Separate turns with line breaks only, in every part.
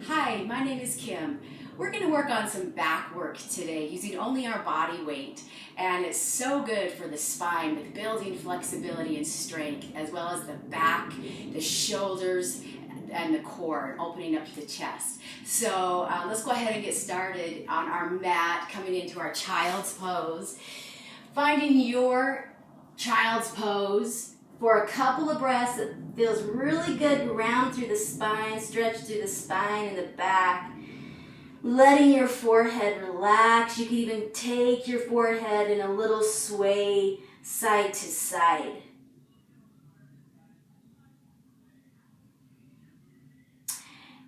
Hi, my name is Kim. We're going to work on some back work today using only our body weight, and it's so good for the spine with building flexibility and strength, as well as the back, the shoulders, and the core, and opening up the chest. So let's go ahead and get started on our mat, coming into our child's pose. Finding your child's pose for a couple of breaths. It feels really good. Round through the spine, stretch through the spine and the back. Letting your forehead relax. You can even take your forehead in a little sway side to side.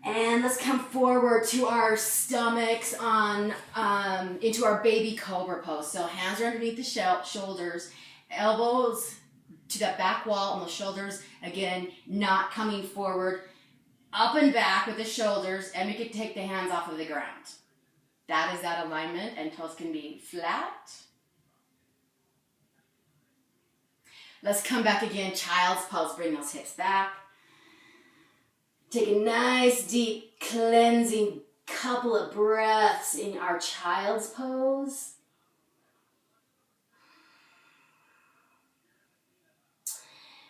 And let's come forward to our stomachs into our baby cobra pose. So hands are underneath the shoulders, elbows to that back wall on the shoulders. Again, not coming forward, up and back with the shoulders, and we can take the hands off of the ground. That is that alignment, and toes can be flat. Let's come back again, child's pose. Bring those hips back. Take a nice, deep, cleansing couple of breaths in our child's pose.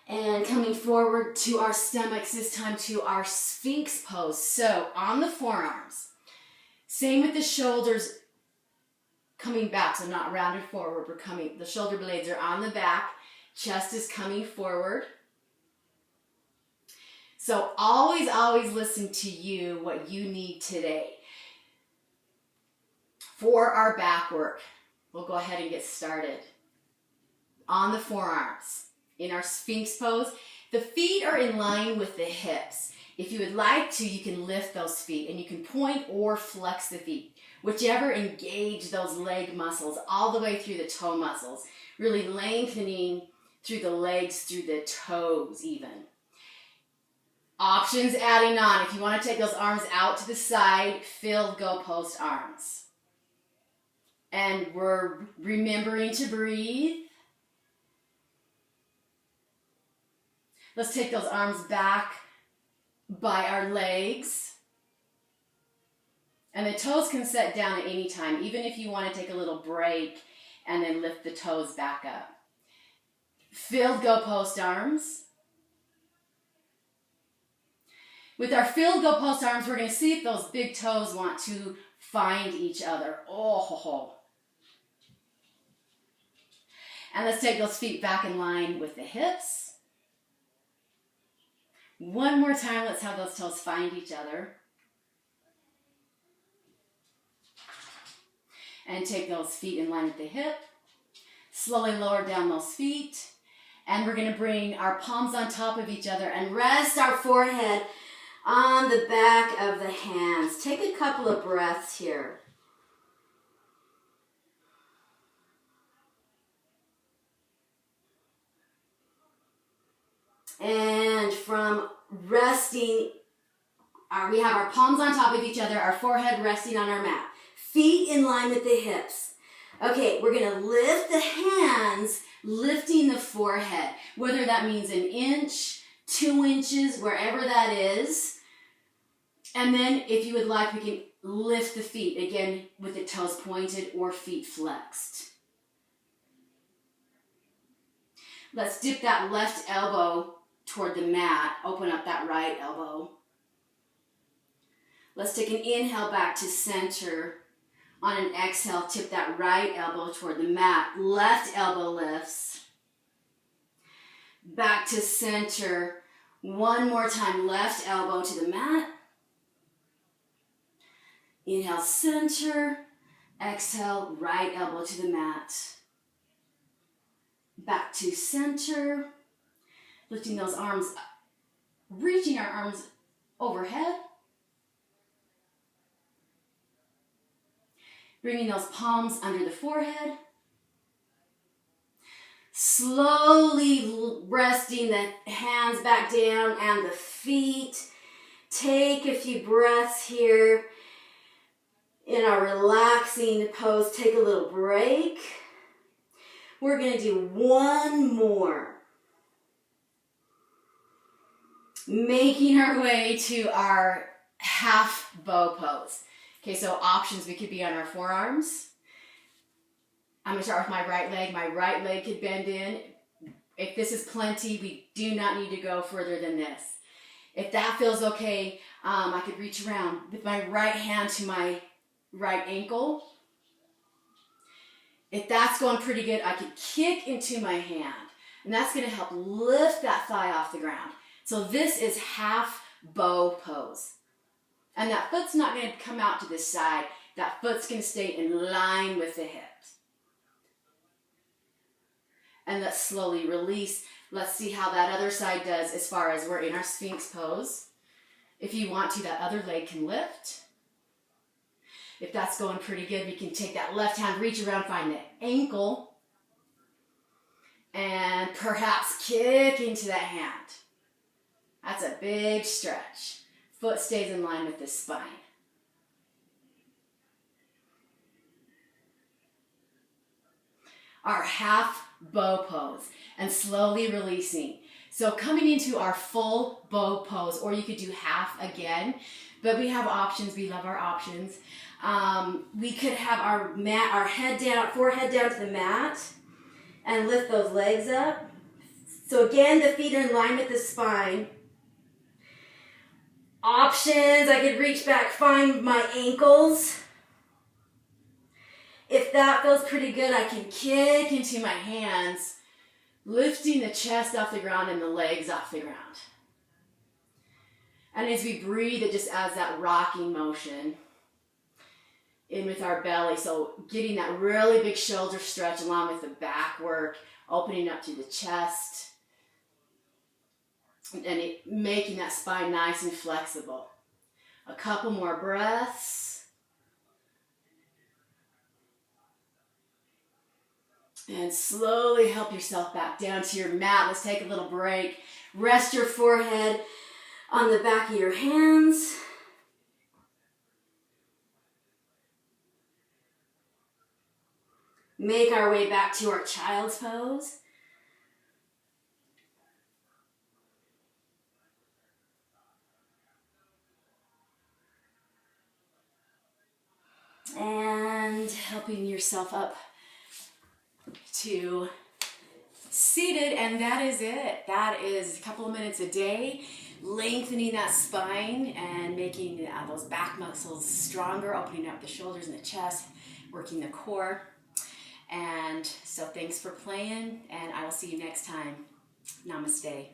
And coming forward to our stomachs, this time to our Sphinx pose. So on the forearms, same with the shoulders coming back, so not rounded forward. The shoulder blades are on the back, chest is coming forward. So always, always listen to you, what you need today. For our back work, we'll go ahead and get started. On the forearms, in our Sphinx pose, the feet are in line with the hips. If you would like to, you can lift those feet, and you can point or flex the feet, whichever engage those leg muscles all the way through the toe muscles, really lengthening through the legs, through the toes even. Options adding on. If you want to take those arms out to the side, filled goalpost arms. And we're remembering to breathe. Let's take those arms back by our legs. And the toes can set down at any time, even if you want to take a little break and then lift the toes back up. Filled goalpost arms. With our filled goalpost arms, we're going to see if those big toes want to find each other. Oh. And let's take those feet back in line with the hips. One more time, let's have those toes find each other. And take those feet in line with the hip. Slowly lower down those feet. And we're going to bring our palms on top of each other and rest our forehead on the back of the hands. Take a couple of breaths here. And from resting, we have our palms on top of each other, our forehead resting on our mat. Feet in line with the hips. Okay, we're going to lift the hands, lifting the forehead, whether that means an inch, 2 inches, wherever that is. And then if you would like, we can lift the feet, again, with the toes pointed or feet flexed. Let's dip that left elbow toward the mat. Open up that right elbow. Let's take an inhale back to center. On an exhale, tip that right elbow toward the mat. Left elbow lifts. Back to center. One more time, left elbow to the mat. Inhale, center. Exhale, right elbow to the mat. Back to center. Lifting those arms up. Reaching our arms overhead. Bringing those palms under the forehead. Slowly resting the hands back down and the feet. Take a few breaths here in our relaxing pose. Take a little break. We're going to do one more. Making our way to our half bow pose. Okay, so options, we could be on our forearms. I'm gonna start with my right leg. My right leg could bend in. If this is plenty, we do not need to go further than this. If that feels okay, I could reach around with my right hand to my right ankle. If that's going pretty good, I could kick into my hand. And that's gonna help lift that thigh off the ground. So this is half bow pose. And that foot's not gonna come out to the side. That foot's gonna stay in line with the hips. And let's slowly release. Let's see how that other side does as far as we're in our Sphinx pose. If you want to, that other leg can lift. If that's going pretty good, we can take that left hand, reach around, find the ankle, and perhaps kick into that hand. That's a big stretch. Foot stays in line with the spine. Our half bow pose, and slowly releasing. So coming into our full bow pose, or you could do half again, but we have options. We love our options. We could have our mat, our head down, forehead down to the mat, and lift those legs up. So again, the feet are in line with the spine. Options, I could reach back, find my ankles. If that feels pretty good, I can kick into my hands, lifting the chest off the ground and the legs off the ground. And as we breathe, it just adds that rocking motion in with our belly. So getting that really big shoulder stretch along with the back work, opening up to the chest, and making that spine nice and flexible. A couple more breaths. And slowly help yourself back down to your mat. Let's take a little break. Rest your forehead on the back of your hands. Make our way back to our child's pose. And helping yourself up to seated, and that is it. That is a couple of minutes a day, lengthening that spine and making those back muscles stronger, opening up the shoulders and the chest, working the core. And so thanks for playing, and I will see you next time. Namaste.